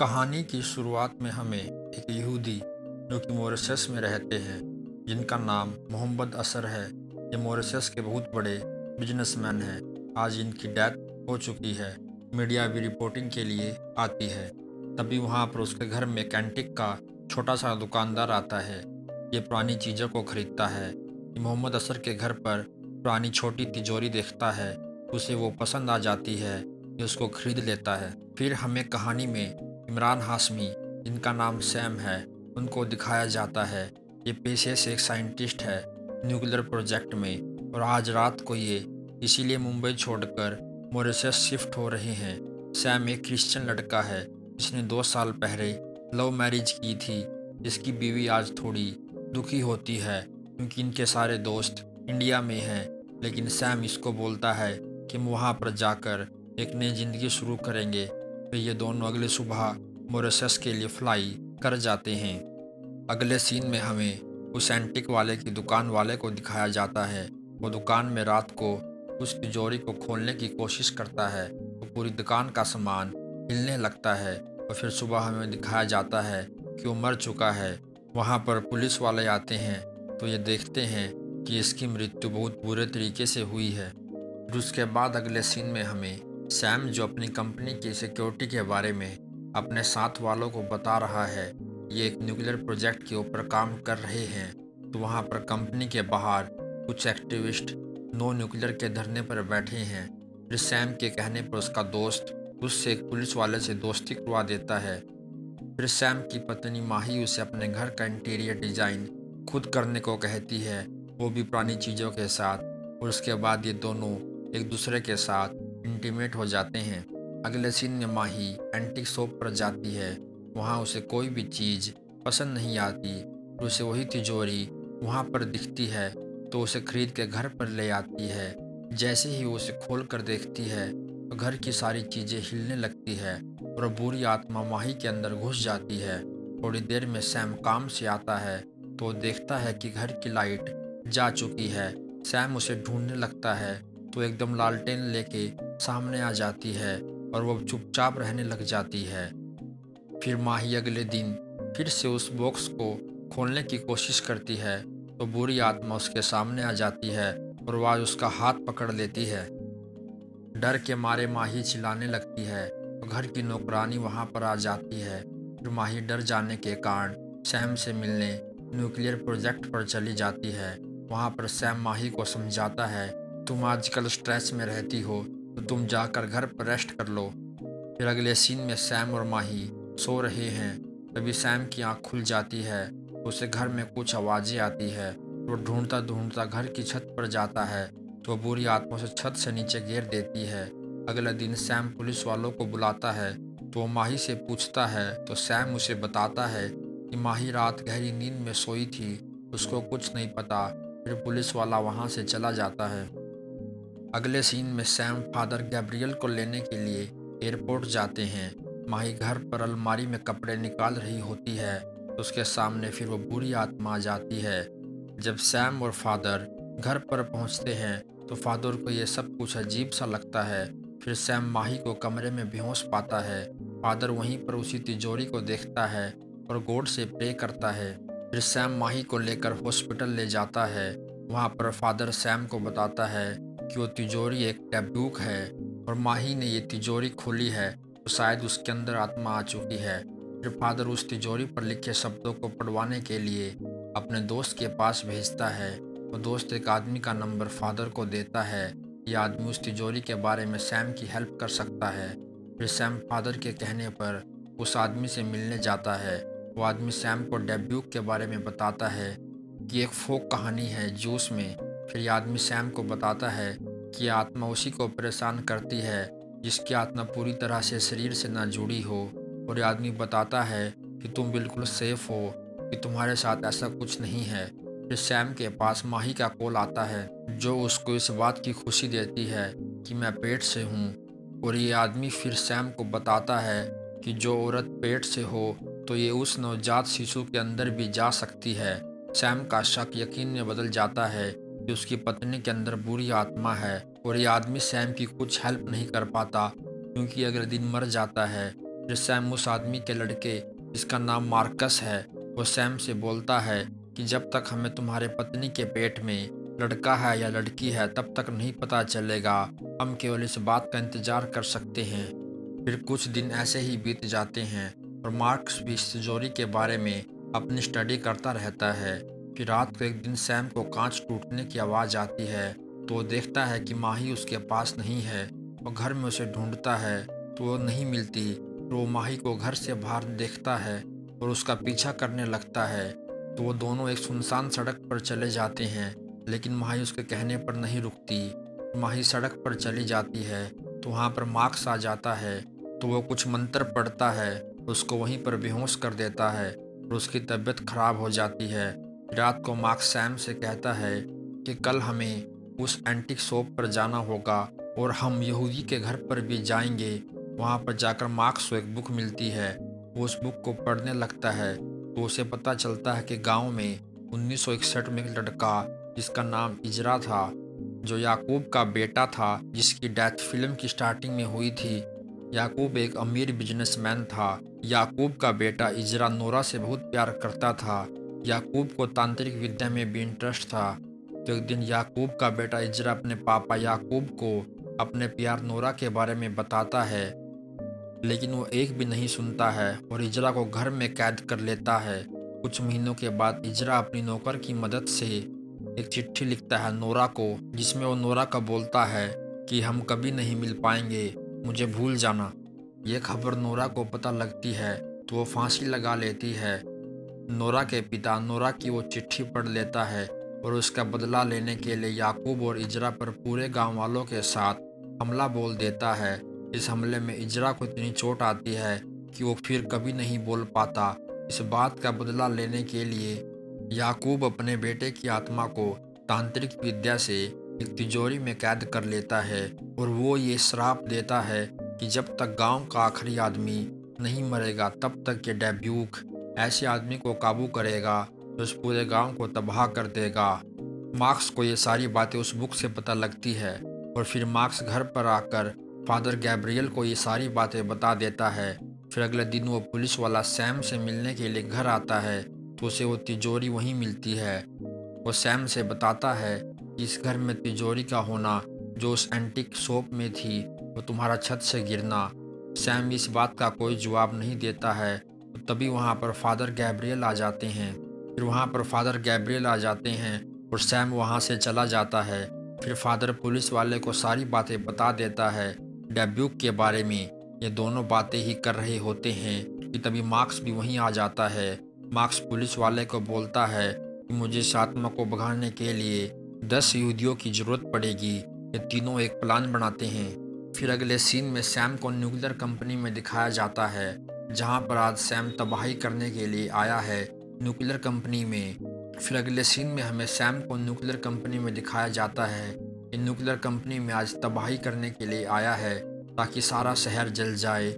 कहानी की शुरुआत में हमें एक यहूदी जो कि मॉरिशस में रहते हैं, जिनका नाम मोहम्मद असर है। ये मॉरिशस के बहुत बड़े बिजनेसमैन हैं। आज इनकी डेथ हो चुकी है। मीडिया भी रिपोर्टिंग के लिए आती है। तभी वहाँ पर उसके घर में एक एंटीक का छोटा सा दुकानदार आता है। ये पुरानी चीज़ों को खरीदता है। ये मोहम्मद असर के घर पर पुरानी छोटी तिजोरी देखता है। उसे वो पसंद आ जाती है। ये उसको खरीद लेता है। फिर हमें कहानी में इमरान हाशमी, जिनका नाम सैम है, उनको दिखाया जाता है। ये पेशे से एक साइंटिस्ट है न्यूक्लियर प्रोजेक्ट में, और आज रात को ये इसीलिए मुंबई छोड़कर मॉरिशस शिफ्ट हो रहे हैं। सैम एक क्रिश्चियन लड़का है जिसने 2 साल पहले लव मैरिज की थी। जिसकी बीवी आज थोड़ी दुखी होती है क्योंकि इनके सारे दोस्त इंडिया में हैं, लेकिन सैम इसको बोलता है कि हम वहाँ पर जाकर एक नई ज़िंदगी शुरू करेंगे। फिर ये दोनों अगले सुबह मॉरिशस के लिए फ्लाई कर जाते हैं। अगले सीन में हमें उस एंटिक वाले की दुकान वाले को दिखाया जाता है। वो दुकान में रात को उस तिजोरी को खोलने की कोशिश करता है तो पूरी दुकान का सामान हिलने लगता है, और फिर सुबह हमें दिखाया जाता है कि वो मर चुका है। वहाँ पर पुलिस वाले आते हैं तो ये देखते हैं कि इसकी मृत्यु बहुत बुरे तरीके से हुई है। फिर उसके बाद अगले सीन में हमें सैम, जो अपनी कंपनी की सिक्योरिटी के बारे में अपने साथ वालों को बता रहा है, ये एक न्यूक्लियर प्रोजेक्ट के ऊपर काम कर रहे हैं। तो वहाँ पर कंपनी के बाहर कुछ एक्टिविस्ट नो न्यूक्लियर के धरने पर बैठे हैं। फिर सैम के कहने पर उसका दोस्त उससे एक पुलिस वाले से दोस्ती करवा देता है। फिर सैम की पत्नी माही उसे अपने घर का इंटीरियर डिज़ाइन खुद करने को कहती है, वो भी पुरानी चीज़ों के साथ। और उसके बाद ये दोनों एक दूसरे के साथ इंटीमेट हो जाते हैं। अगले सीन में माही एंटीक शॉप पर जाती है। वहाँ उसे कोई भी चीज़ पसंद नहीं आती, तो उसे वही तिजोरी वहाँ पर दिखती है तो उसे खरीद के घर पर ले आती है। जैसे ही वो उसे खोल कर देखती है तो घर की सारी चीज़ें हिलने लगती है और बुरी आत्मा माही के अंदर घुस जाती है। थोड़ी देर में सैम काम से आता है तो वो देखता है कि घर की लाइट जा चुकी है। सैम उसे ढूंढने लगता है तो एकदम लालटेन लेके सामने आ जाती है और वो चुपचाप रहने लग जाती है। फिर माही अगले दिन फिर से उस बॉक्स को खोलने की कोशिश करती है तो बुरी आत्मा उसके सामने आ जाती है और वह उसका हाथ पकड़ लेती है। डर के मारे माही चिल्लाने लगती है तो घर की नौकरानी वहां पर आ जाती है। फिर माही डर जाने के कारण सैम से मिलने न्यूक्लियर प्रोजेक्ट पर चली जाती है। वहां पर सैम माही को समझाता है, तुम आजकल स्ट्रेस में रहती हो तो तुम जाकर घर पर रेस्ट कर लो। फिर अगले सीन में सैम और माही सो रहे हैं। तभी सैम की आंख खुल जाती है तो उसे घर में कुछ आवाज़ें आती है। वो ढूंढता ढूंढता घर की छत पर जाता है तो बुरी आत्मा से छत से नीचे गिर देती है। अगले दिन सैम पुलिस वालों को बुलाता है तो वो माही से पूछता है तो सैम उसे बताता है कि माही रात गहरी नींद में सोई थी, उसको कुछ नहीं पता। फिर पुलिस वाला वहाँ से चला जाता है। अगले सीन में सैम फादर गैब्रियल को लेने के लिए एयरपोर्ट जाते हैं। माही घर पर अलमारी में कपड़े निकाल रही होती है तो उसके सामने फिर वो बुरी आत्मा आ जाती है। जब सैम और फादर घर पर पहुंचते हैं तो फादर को ये सब कुछ अजीब सा लगता है। फिर सैम माही को कमरे में बेहोश पाता है। फादर वहीं पर उसी तिजोरी को देखता है और गॉड से प्रे करता है। फिर सैम माही को लेकर हॉस्पिटल ले जाता है। वहाँ पर फादर सैम को बताता है कि वो तिजोरी एक टैबूक है और माही ने ये तिजोरी खोली है तो शायद उसके अंदर आत्मा आ चुकी है। फिर फादर उस तिजोरी पर लिखे शब्दों को पढ़वाने के लिए अपने दोस्त के पास भेजता है। वो दोस्त एक आदमी का नंबर फादर को देता है। ये आदमी उस तिजोरी के बारे में सैम की हेल्प कर सकता है। फिर सैम फादर के कहने पर उस आदमी से मिलने जाता है। वो आदमी सैम को डेब्यूक के बारे में बताता है कि एक फोक कहानी है जूस में। फिर यह आदमी सैम को बताता है कि आत्मा उसी को परेशान करती है जिसकी आत्मा पूरी तरह से शरीर से ना जुड़ी हो। और यह आदमी बताता है कि तुम बिल्कुल सेफ हो, कि तुम्हारे साथ ऐसा कुछ नहीं है। फिर सैम के पास माही का कॉल आता है जो उसको इस बात की खुशी देती है कि मैं पेट से हूँ। और ये आदमी फिर सैम को बताता है कि जो औरत पेट से हो तो ये उस नवजात शिशु के अंदर भी जा सकती है। सैम का शक यकीन में बदल जाता है कि उसकी पत्नी के अंदर बुरी आत्मा है और ये आदमी सैम की कुछ हेल्प नहीं कर पाता क्योंकि अगले दिन मर जाता है। फिर सैम उस आदमी के लड़के जिसका नाम मार्कस है वो सैम से बोलता है कि जब तक हमें तुम्हारे पत्नी के पेट में लड़का है या लड़की है तब तक नहीं पता चलेगा, हम केवल इस बात का इंतज़ार कर सकते हैं। फिर कुछ दिन ऐसे ही बीत जाते हैं और मार्कस भी इस तिजोरी के बारे में अपनी स्टडी करता रहता है। फिर रात को एक दिन सैम को कांच टूटने की आवाज़ आती है तो वो देखता है कि माही उसके पास नहीं है। वो घर में उसे ढूंढता है तो वो नहीं मिलती, तो वो माही को घर से बाहर देखता है और उसका पीछा करने लगता है। तो वो दोनों एक सुनसान सड़क पर चले जाते हैं, लेकिन माही उसके कहने पर नहीं रुकती। माही सड़क पर चली जाती है तो वहाँ पर मार्कस आ जाता है, तो वो कुछ मंत्र पढ़ता है, उसको वहीं पर बेहोश कर देता है और उसकी तबीयत खराब हो जाती है। रात को मार्कस सैम से कहता है कि कल हमें उस एंटीक शॉप पर जाना होगा और हम यहूदी के घर पर भी जाएंगे। वहाँ पर जाकर मार्कस को एक बुक मिलती है, वो उस बुक को पढ़ने लगता है तो उसे पता चलता है कि गांव में 1961 में एक लड़का जिसका नाम इजरा था, जो याकूब का बेटा था, जिसकी डेथ फिल्म की स्टार्टिंग में हुई थी। याकूब एक अमीर बिजनेसमैन था। याकूब का बेटा इजरा नोरा से बहुत प्यार करता था। याकूब को तांत्रिक विद्या में भी इंटरेस्ट था। तो एक दिन याकूब का बेटा इजरा अपने पापा याकूब को अपने प्यार नोरा के बारे में बताता है, लेकिन वो एक भी नहीं सुनता है और इजरा को घर में कैद कर लेता है। कुछ महीनों के बाद इजरा अपनी नौकर की मदद से एक चिट्ठी लिखता है नोरा को, जिसमें वो नोरा का बोलता है कि हम कभी नहीं मिल पाएंगे, मुझे भूल जाना। ये खबर नोरा को पता लगती है तो वो फांसी लगा लेती है। नोरा के पिता नोरा की वो चिट्ठी पढ़ लेता है और उसका बदला लेने के लिए याकूब और इजरा पर पूरे गांव वालों के साथ हमला बोल देता है। इस हमले में इजरा को इतनी चोट आती है कि वो फिर कभी नहीं बोल पाता। इस बात का बदला लेने के लिए याकूब अपने बेटे की आत्मा को तांत्रिक विद्या से एक तिजोरी में कैद कर लेता है और वो ये श्राप देता है कि जब तक गांव का आखिरी आदमी नहीं मरेगा तब तक ये डैब्यूक ऐसे आदमी को काबू करेगा जो उस पूरे गांव को तबाह कर देगा। मार्कस को ये सारी बातें उस बुक से पता लगती है और फिर मार्कस घर पर आकर फादर गैब्रियल को ये सारी बातें बता देता है। फिर अगले दिन वो पुलिस वाला सैम से मिलने के लिए घर आता है तो उसे वो तिजोरी वहीं मिलती है। वो सैम से बताता है कि इस घर में तिजोरी का होना जो उस एंटीक शॉप में थी वो तुम्हारा छत से गिरना। सैम इस बात का कोई जवाब नहीं देता है। तो तभी वहाँ पर फादर गैब्रियल आ जाते हैं। फिर वहाँ पर फादर गैब्रियल आ जाते हैं और सैम वहाँ से चला जाता है। फिर फादर पुलिस वाले को सारी बातें बता देता है डैब्यूक के बारे में। ये दोनों बातें ही कर रहे होते हैं कि तभी मार्कस भी वहीं आ जाता है। मार्कस पुलिस वाले को बोलता है कि मुझे इस आत्मा को भगाने के लिए 10 यहूदियों की ज़रूरत पड़ेगी। ये तीनों एक प्लान बनाते हैं। फिर अगले सीन में सैम को न्यूक्लियर कंपनी में दिखाया जाता है, जहाँ पर आज सैम तबाही करने के लिए आया है न्यूक्लियर कंपनी में। फिर अगले सीन में हमें सैम को न्यूक्लियर कंपनी में दिखाया जाता है कि न्यूक्लियर कंपनी में आज तबाही करने के लिए आया है ताकि सारा शहर जल जाए।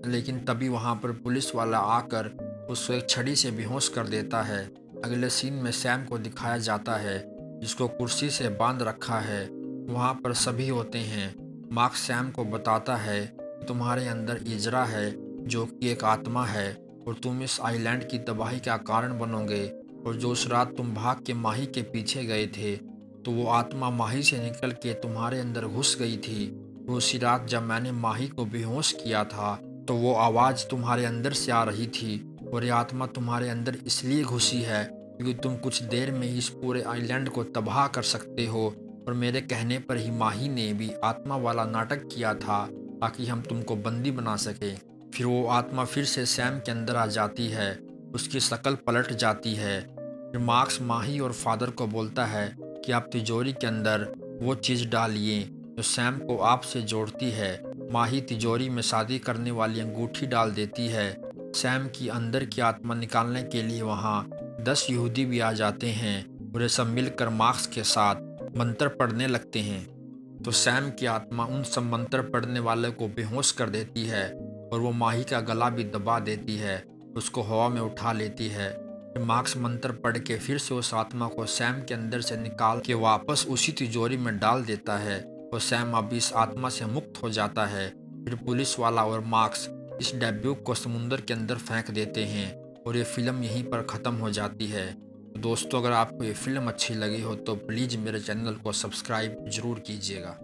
लेकिन तभी वहाँ पर पुलिस वाला आकर उसको एक छड़ी से बेहोश कर देता है। अगले सीन में सैम को दिखाया जाता है जिसको कुर्सी से बांध रखा है। वहाँ पर सभी होते हैं। मार्कस सैम को बताता है कि तुम्हारे अंदर इजरा है जो कि एक आत्मा है और तुम इस आइलैंड की तबाही का कारण बनोगे। और जो उस रात तुम भाग के माही के पीछे गए थे तो वो आत्मा माही से निकल के तुम्हारे अंदर घुस गई थी। उसी रात जब मैंने माही को बेहोश किया था तो वो आवाज़ तुम्हारे अंदर से आ रही थी और ये आत्मा तुम्हारे अंदर इसलिए घुसी है क्योंकि तुम कुछ देर में इस पूरे आइलैंड को तबाह कर सकते हो। और मेरे कहने पर ही माही ने भी आत्मा वाला नाटक किया था ताकि हम तुमको बंदी बना सके। फिर वो आत्मा फिर से सैम के अंदर आ जाती है, उसकी शक्ल पलट जाती है। फिर मार्कस माही और फादर को बोलता है कि आप तिजोरी के अंदर वो चीज़ डालिए जो सैम को आपसे जोड़ती है। माही तिजोरी में शादी करने वाली अंगूठी डाल देती है। सैम की अंदर की आत्मा निकालने के लिए वहाँ 10 यहूदी भी आ जाते हैं और ये सब मिलकर मार्कस के साथ मंत्र पढ़ने लगते हैं। तो सैम की आत्मा उन सब मंत्र पढ़ने वाले को बेहोश कर देती है और वो माही का गला भी दबा देती है, उसको हवा में उठा लेती है। फिर मार्कस मंत्र पढ़ के फिर से उस आत्मा को सैम के अंदर से निकाल के वापस उसी तिजोरी में डाल देता है और सैम अब इस आत्मा से मुक्त हो जाता है। फिर पुलिस वाला और मार्कस इस डेब्यू को समुंदर के अंदर फेंक देते हैं और ये फिल्म यहीं पर ख़त्म हो जाती है। तो दोस्तों, अगर आपको ये फिल्म अच्छी लगी हो तो प्लीज़ मेरे चैनल को सब्सक्राइब ज़रूर कीजिएगा।